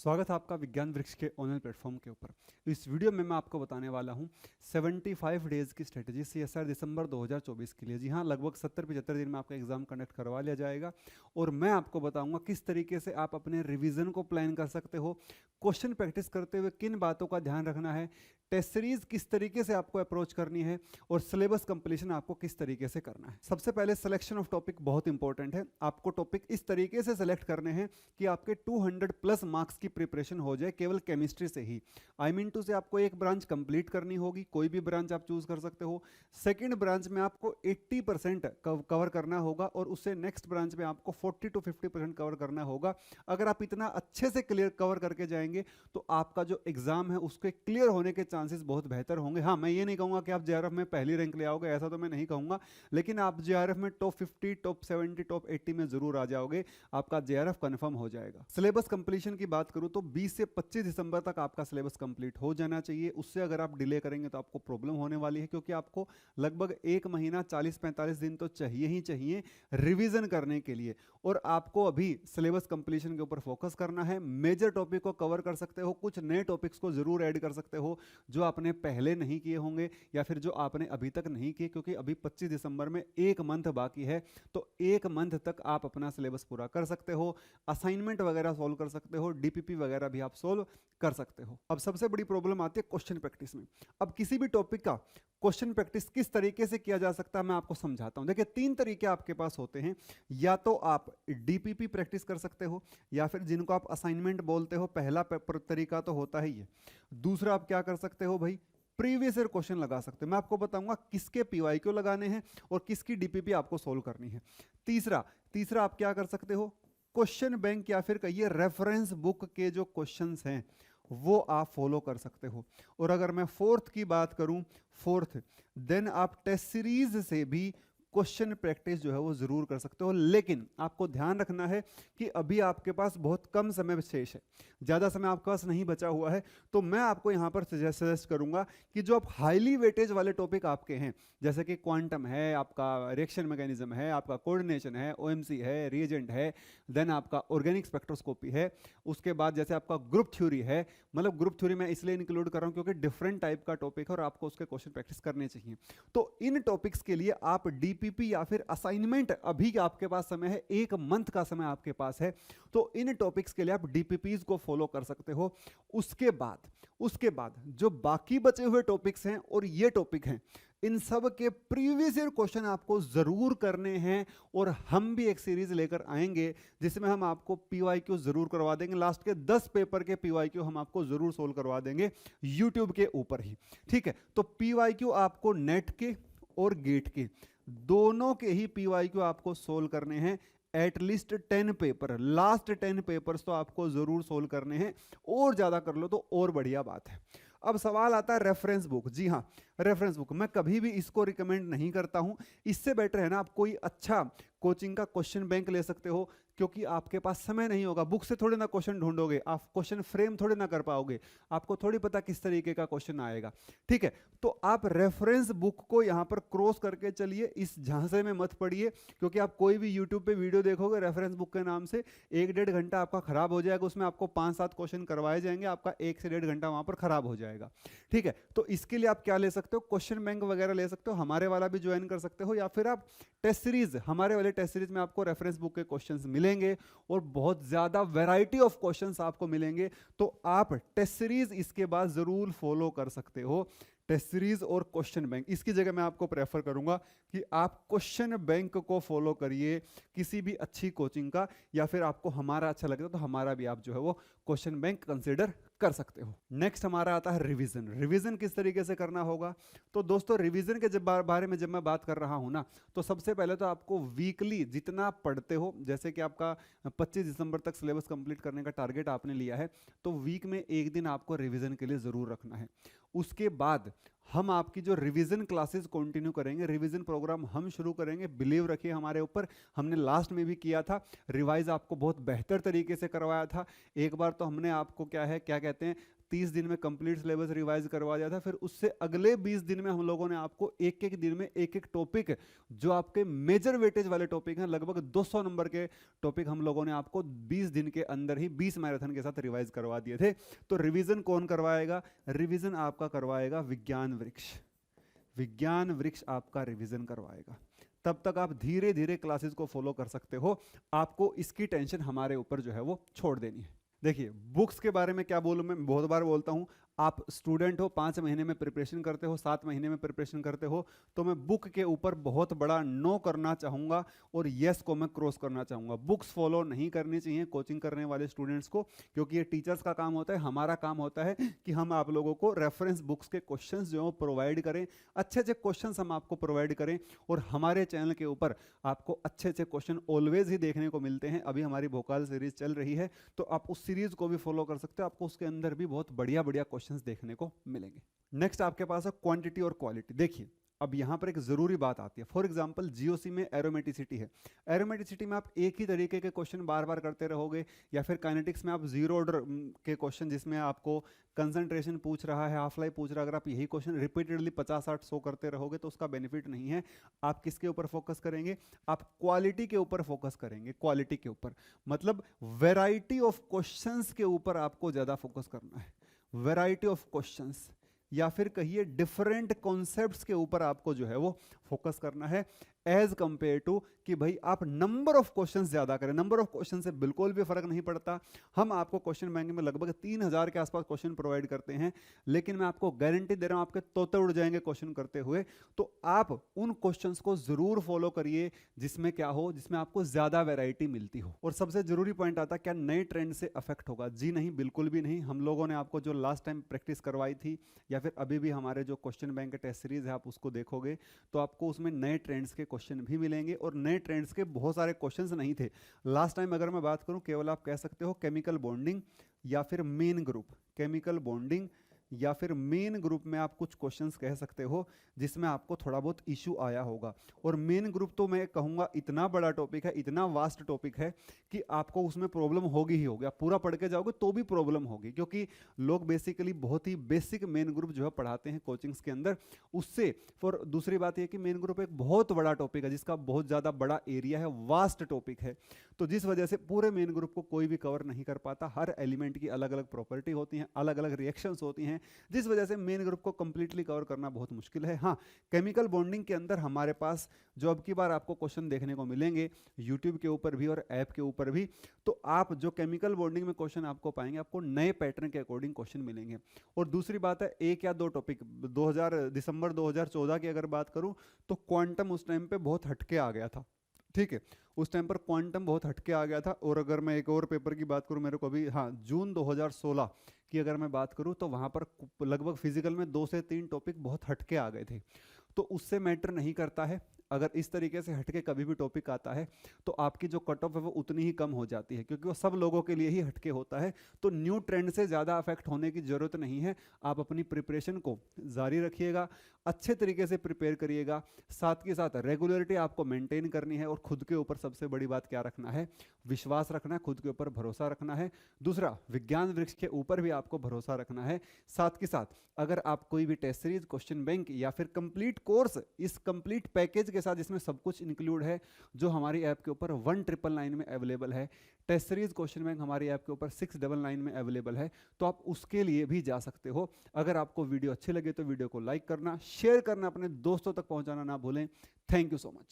स्वागत है आपका विज्ञान वृक्ष के ऑनलाइन प्लेटफॉर्म के ऊपर। इस वीडियो में मैं आपको बताने वाला हूं 75 डेज की स्ट्रेटजी CSR दिसंबर 2024 के लिए। जी हां, लगभग 70-75 दिन में आपका एग्जाम कंडक्ट करवा लिया जाएगा और मैं आपको बताऊंगा किस तरीके से आप अपने रिवीजन को प्लान कर सकते हो, क्वेश्चन प्रैक्टिस करते हुए किन बातों का ध्यान रखना है, टेस्ट सीरीज किस तरीके से आपको अप्रोच करनी है और सिलेबस कंप्लीशन आपको किस तरीके से करना है। सबसे पहले सिलेक्शन ऑफ टॉपिक बहुत इंपॉर्टेंट है। आपको टॉपिक इस तरीके से सिलेक्ट करने हैं कि आपके 200 प्लस मार्क्स की प्रिपरेशन हो जाए केवल केमिस्ट्री से ही। आई मीन टू से आपको एक ब्रांच कंप्लीट करनी होगी, कोई भी ब्रांच आप चूज कर सकते हो। सेकंड ब्रांच में आपको 80% कवर करना होगा और उससे नेक्स्ट ब्रांच में आपको 40 to 50% कवर करना होगा। अगर आप इतना अच्छे से क्लियर कवर करके जाएंगे तो आपका जो एग्जाम है उसके क्लियर होने के चांसेस बहुत बेहतर होंगे। हाँ, मैं ये नहीं कहूंगा कि आप JRF में पहली रैंक ले आओगे, ऐसा तो मैं नहीं कहूंगा, लेकिन आप JRF में टॉप 50, टॉप 70, टॉप 80 में जरूर आ जाओगे। आपका JRF कंफर्म हो जाएगा। सिलेबस कंप्लीशन की बात करूं तो 20 से 25 दिसंबर तक आपका सिलेबस कंप्लीट हो जाना चाहिए। उससे अगर आप डिले करेंगे तो आपको प्रॉब्लम होने वाली है, क्योंकि आपको लगभग एक महीना 40-45 दिन तो चाहिए ही चाहिए रिवीजन करने के लिए। और आपको अभी सिलेबस कंप्लीशन के ऊपर फोकस करना है। मेजर टॉपिक को कवर कर सकते हो, कुछ नए टॉपिक्स को जरूर ऐड कर सकते हो जो आपने पहले नहीं किए होंगे या फिर जो आपने अभी तक नहीं किए, क्योंकि अभी 25 दिसंबर में एक मंथ बाकी है। तो एक मंथ तक आप अपना सिलेबस पूरा कर सकते हो, असाइनमेंट वगैरह सॉल्व कर सकते हो, DPP वगैरह भी आप सॉल्व कर सकते हो। अब सबसे बड़ी प्रॉब्लम आती है क्वेश्चन प्रैक्टिस में। अब किसी भी टॉपिक का क्वेश्चन प्रैक्टिस किस तरीके से किया जा सकता है मैं आपको समझाता हूं। देखिए, तीन तरीके आपके पास होते हैं। या तो आप DPP प्रैक्टिस कर सकते हो, या फिर जिनको आप असाइनमेंट बोलते हो, पहला तरीका तो होता है ये। दूसरा आप क्या कर सकते हो भाई, प्रीवियस ईयर क्वेश्चन लगा सकते हो। मैं आपको बताऊंगा किसके PYQ लगाने हैं और किसकी DPP आपको सोल्व करनी है। तीसरा आप क्या कर सकते हो, क्वेश्चन बैंक या फिर कहिए रेफरेंस बुक के जो क्वेश्चंस हैं वो आप फॉलो कर सकते हो। और अगर मैं फोर्थ की बात करूं, देन आप टेस्ट सीरीज से भी क्वेश्चन प्रैक्टिस जो है वो जरूर कर सकते हो। लेकिन आपको ध्यान रखना है कि अभी आपके पास बहुत कम समय शेष है, ज़्यादा समय आपके पास नहीं बचा हुआ है। तो मैं आपको यहाँ पर सजेस्ट करूँगा कि जो आप हाईली वेटेज वाले टॉपिक आपके हैं, जैसे कि क्वांटम है, आपका रिएक्शन मैकेनिज्म है, आपका कोऑर्डिनेशन है, OMC है, रिएजेंट है, देन आपका ऑर्गेनिक स्पेक्ट्रोस्कोपी है, उसके बाद जैसे आपका ग्रुप थ्योरी है। मतलब ग्रुप थ्योरी मैं इसलिए इंक्लूड कर रहा हूँ क्योंकि डिफरेंट टाइप का टॉपिक है और आपको उसके क्वेश्चन प्रैक्टिस करने चाहिए। तो इन टॉपिक्स के लिए आप DPP या फिर असाइनमेंट, अभी आपके पास समय है, एक मंथ का समय आपके पास है, तो इन टॉपिक्स के लिए आप DPPs को फॉलो कर सकते हो। उसके बाद जो बाकी बचे हुए टॉपिक्स हैं और ये टॉपिक हैं, इन सब के प्रीवियस ईयर क्वेश्चन आपको जरूर करने हैं। और हम भी एक सीरीज लेकर आएंगे जिसमें हम आपको PYQ जरूर करवा देंगे। लास्ट के 10 पेपर के PYQ हम आपको जरूर सोल्व करवा देंगे यूट्यूब के ऊपर ही, ठीक है। तो PYQ आपको नेट के और गेट के दोनों के ही PYQ आपको सोल्व करने हैं। एटलीस्ट 10 पेपर, लास्ट 10 पेपर्स तो आपको जरूर सोल्व करने हैं, और ज्यादा कर लो तो और बढ़िया बात है। अब सवाल आता है रेफरेंस बुक। जी हाँ, रेफरेंस बुक मैं कभी भी इसको रिकमेंड नहीं करता हूं। इससे बेटर है ना आप कोई अच्छा कोचिंग का क्वेश्चन बैंक ले सकते हो, क्योंकि आपके पास समय नहीं होगा। बुक से थोड़े ना क्वेश्चन ढूंढोगे, आप क्वेश्चन फ्रेम थोड़े ना कर पाओगे, आपको थोड़ी पता किस तरीके का क्वेश्चन आएगा, ठीक है। तो आप रेफरेंस बुक को यहां पर क्रॉस करके चलिए, इस झांसे में मत पड़िए, क्योंकि आप कोई भी यूट्यूब पे वीडियो देखोगे रेफरेंस बुक के नाम से, 1-1.5 घंटा आपका खराब हो जाएगा। उसमें आपको 5-7 क्वेश्चन करवाए जाएंगे, आपका 1 से 1.5 घंटा वहां पर खराब हो जाएगा, ठीक है। तो इसके लिए आप क्या ले सकते हो, क्वेश्चन बैंक वगैरह ले सकते हो, हमारे वाला भी ज्वाइन कर सकते हो, या फिर आप टेस्ट सीरीज, हमारे वाले टेस्ट सीरीज में आपको रेफरेंस बुक के क्वेश्चंस मिलेंगे और बहुत ज्यादा वैरायटी ऑफ क्वेश्चंस आपको मिलेंगे। तो आप टेस्ट सीरीज इसके बाद जरूर फॉलो कर सकते हो। टेस्ट सीरीज और क्वेश्चन बैंक, इसकी जगह मैं आपको प्रेफर करूंगा कि आप क्वेश्चन बैंक को फॉलो करिए किसी भी अच्छी कोचिंग का, या फिर आपको हमारा अच्छा लगता तो हमारा भी आप जो है वो क्वेश्चन बैंक कंसीडर कर सकते हो। नेक्स्ट हमारा आता है रिवीजन। रिवीजन किस तरीके से करना होगा, तो दोस्तों रिवीजन के बारे में जब मैं बात कर रहा हूं ना, तो सबसे पहले तो आपको वीकली जितना पढ़ते हो, जैसे कि आपका 25 दिसंबर तक सिलेबस कंप्लीट करने का टारगेट आपने लिया है, तो वीक में एक दिन आपको रिवीजन के लिए जरूर रखना है। उसके बाद हम आपकी जो रिवीजन क्लासेस कंटिन्यू करेंगे, रिवीजन प्रोग्राम हम शुरू करेंगे। बिलीव रखिए हमारे ऊपर, हमने लास्ट में भी किया था, रिवाइज आपको बहुत बेहतर तरीके से करवाया था। एक बार तो हमने आपको क्या कहते हैं 30 दिन में कंप्लीट सिलेबस रिवाइज करवा दिया था। फिर उससे अगले 20 दिन में हम लोगों ने आपको एक एक दिन में एक एक टॉपिक, जो आपके मेजर वेटेज वाले टॉपिक हैं, लगभग 200 नंबर के टॉपिक हम लोगों ने आपको 20 दिन के अंदर ही 20 मैराथन के साथ रिवाइज करवा दिए थे। तो रिवीजन कौन करवाएगा? रिवीजन आपका करवाएगा विज्ञान वृक्ष। विज्ञान वृक्ष आपका रिवीजन करवाएगा। तब तक आप धीरे धीरे क्लासेस को फॉलो कर सकते हो। आपको इसकी टेंशन हमारे ऊपर जो है वो छोड़ देनी है। देखिए, बुक्स के बारे में क्या बोलूं, मैं बहुत बार बोलता हूं, आप स्टूडेंट हो, 5 महीने में प्रिपरेशन करते हो, 7 महीने में प्रिपरेशन करते हो, तो मैं बुक के ऊपर बहुत बड़ा नो करना चाहूँगा और यस को मैं क्रॉस करना चाहूँगा। बुक्स फॉलो नहीं करनी चाहिए कोचिंग करने वाले स्टूडेंट्स को, क्योंकि ये टीचर्स का काम होता है। हमारा काम होता है कि हम आप लोगों को रेफरेंस बुक्स के क्वेश्चंस जो है प्रोवाइड करें, अच्छे अच्छे क्वेश्चंस हम आपको प्रोवाइड करें, और हमारे चैनल के ऊपर आपको अच्छे अच्छे क्वेश्चन ऑलवेज ही देखने को मिलते हैं। अभी हमारी भोकाल सीरीज चल रही है, तो आप उस सीरीज को भी फॉलो कर सकते हो, आपको उसके अंदर भी बहुत बढ़िया बढ़िया क्वेश्चंस देखने को मिलेंगे। नेक्स्ट आपके पास है क्वांटिटी और क्वालिटी। देखिए, अब यहां पर एक जरूरी बात आती है। फॉर एग्जांपल जीओसी में एरोमेटिसिटी है। एरोमेटिसिटी में आप एक ही तरीके के क्वेश्चन बार बार करते रहोगे, या फिर काइनेटिक्स में आप जीरो ऑर्डर के क्वेश्चन जिसमें आपको कंसंट्रेशन पूछ रहा है, हाफ लाइफ पूछ रहा है, अगर आप यही क्वेश्चन रिपीटेडली 50, 60, 100 करते रहोगे तो उसका बेनिफिट नहीं है। आप किसके ऊपर फोकस करेंगे? आप क्वालिटी के ऊपर फोकस करेंगे। क्वालिटी के ऊपर मतलब वैरायटी ऑफ क्वेश्चंस के ऊपर आपको ज्यादा फोकस करना है। वैरायटी ऑफ क्वेश्चंस, या फिर कहिए डिफरेंट कॉन्सेप्ट्स के ऊपर आपको जो है वो फोकस करना है, एज कंपेयर टू कि भाई आप नंबर ऑफ क्वेश्चंस ज्यादा करें। नंबर ऑफ क्वेश्चन से बिल्कुल भी फर्क नहीं पड़ता। हम आपको क्वेश्चन बैंक में लगभग 3000 के आसपास क्वेश्चन प्रोवाइड करते हैं, लेकिन मैं आपको गारंटी दे रहा हूं आपके तोते उड़ जाएंगे क्वेश्चन करते हुए। तो आप उन क्वेश्चंस को जरूर फॉलो करिए जिसमें क्या हो, जिसमें आपको ज्यादा वैरायटी मिलती हो। और सबसे जरूरी पॉइंट आता है, क्या नए ट्रेंड से अफेक्ट होगा? जी नहीं, बिल्कुल भी नहीं। हम लोगों ने आपको जो लास्ट टाइम प्रैक्टिस करवाई थी, या फिर अभी भी हमारे जो क्वेश्चन बैंक के टेस्ट सीरीज है, आप उसको देखोगे तो आपको उसमें नए ट्रेंड्स के क्वेश्चन भी मिलेंगे, और नए ट्रेंड्स के बहुत सारे क्वेश्चंस नहीं थे लास्ट टाइम। अगर मैं बात करूं, केवल आप कह सकते हो केमिकल बॉन्डिंग या फिर मेन ग्रुप, केमिकल बॉन्डिंग या फिर मेन ग्रुप में आप कुछ क्वेश्चंस कह सकते हो जिसमें आपको थोड़ा बहुत इशू आया होगा। और मेन ग्रुप तो मैं कहूँगा इतना बड़ा टॉपिक है, इतना वास्ट टॉपिक है कि आपको उसमें प्रॉब्लम होगी ही होगी। आप पूरा पढ़ के जाओगे तो भी प्रॉब्लम होगी, क्योंकि लोग बेसिकली बहुत ही बेसिक मेन ग्रुप जो है पढ़ाते हैं कोचिंग्स के अंदर। उससे और दूसरी बात यह कि मेन ग्रुप एक बहुत बड़ा टॉपिक है, जिसका बहुत ज़्यादा बड़ा एरिया है, वास्ट टॉपिक है। तो जिस वजह से पूरे मेन ग्रुप को कोई भी कवर नहीं कर पाता। हर एलिमेंट की अलग अलग प्रॉपर्टी होती हैं, अलग अलग रिएक्शंस होती हैं, जिस वजह से मेन ग्रुप को कंप्लीटली कवर करना बहुत मुश्किल है। हाँ, केमिकल बॉन्डिंग के अंदर हमारे पास जो अब की बार आपको क्वेश्चन देखने को मिलेंगे यूट्यूब के ऊपर भी और ऐप के ऊपर भी, तो आप जो केमिकल बॉन्डिंग में क्वेश्चन आपको पाएंगे, आपको नए पैटर्न के अकॉर्डिंग क्वेश्चन मिलेंगे। और दूसरी बात है, एक या दो टॉपिक दिसंबर 2014 की अगर बात करूं तो क्वांटम उस टाइम पे बहुत हटके आ गया था। ठीक है, उस टाइम पर क्वांटम बहुत हटके आ गया था। और अगर मैं एक और पेपर की बात करूं, मेरे को अभी जून 2016 की अगर मैं बात करूं तो वहां पर लगभग फिजिकल में 2 से 3 टॉपिक बहुत हटके आ गए थे। तो उससे मैटर नहीं करता है, अगर इस तरीके से हटके कभी भी टॉपिक आता है तो आपकी जो कट ऑफ है वो उतनी ही कम हो जाती है, क्योंकि वो सब लोगों के लिए ही हटके होता है। तो न्यू ट्रेंड से ज़्यादा अफेक्ट होने की ज़रूरत नहीं है। आप अपनी प्रिपरेशन को जारी रखिएगा, अच्छे तरीके से प्रिपेयर करिएगा, साथ के साथ रेगुलरिटी आपको मेंटेन करनी है। और खुद के ऊपर सबसे बड़ी बात क्या रखना है? विश्वास रखना है, खुद के ऊपर भरोसा रखना है। दूसरा, विज्ञान वृक्ष के ऊपर भी आपको भरोसा रखना है। साथ के साथ अगर आप कोई भी टेस्ट सीरीज, क्वेश्चन बैंक या फिर कंप्लीट कोर्स, इस कंप्लीट पैकेज के साथ जिसमें सब कुछ इंक्लूड है, जो हमारी ऐप के ऊपर 1999 में अवेलेबल है, टेस्ट सीरीज क्वेश्चन बैंक हमारी ऐप के ऊपर 699 में अवेलेबल है, तो आप उसके लिए भी जा सकते हो। अगर आपको वीडियो अच्छी लगे तो वीडियो को लाइक करना, शेयर करना, अपने दोस्तों तक पहुंचाना ना भूलें। Thank you so much.